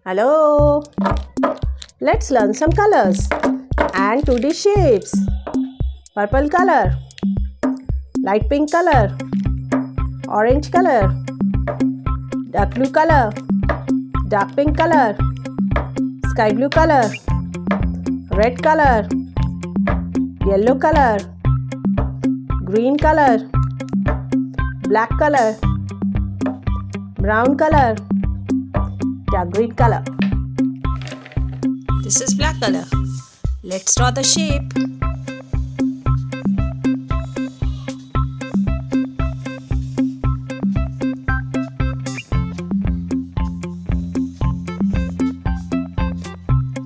Hello! Let's learn some colors and 2D shapes. Purple color, light pink color, orange color, dark blue color, dark pink color, sky blue color, red color, yellow color, green color, black color, brown color, dark green color. This is black color. Let's draw the shape.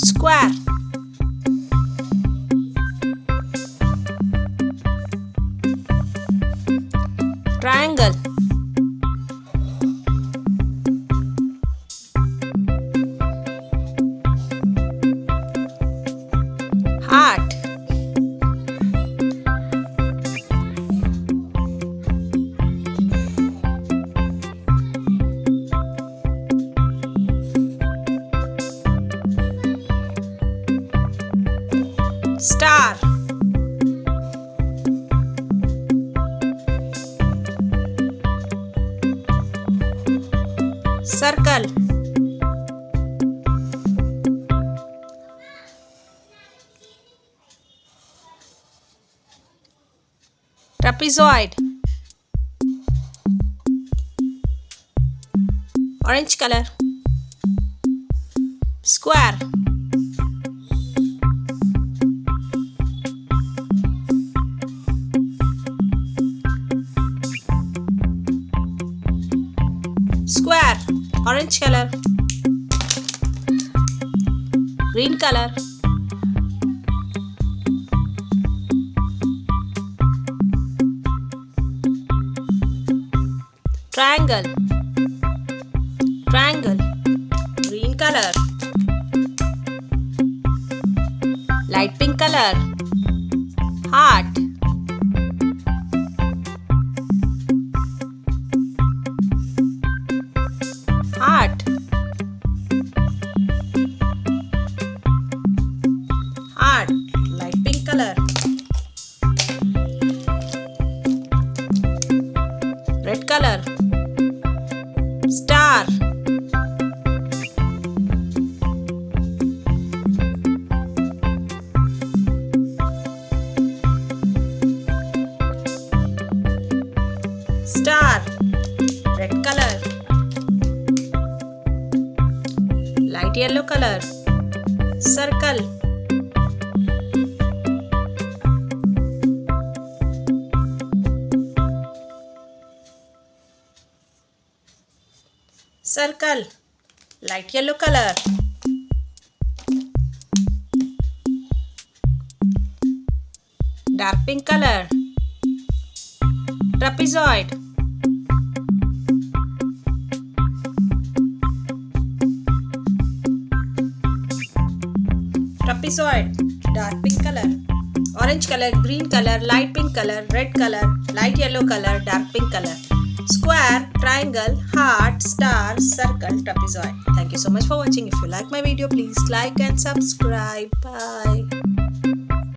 Square. Triangle. Heart. Star. Circle. Trapezoid. Orange color. Square. Square. Orange color. Green color. Triangle. Triangle. Green color. Light pink color. Heart. Heart. Heart. Light pink color. Red color. Star. Star. Red color. Light yellow color. Circle. Circle. Light yellow color. Dark pink color. Trapezoid. Trapezoid. Dark pink color. Orange color, green color, light pink color, red color, light yellow color, dark pink color. Square, triangle, heart, star, circle, trapezoid. Thank you so much for watching. If you like my video, please like and subscribe. Bye.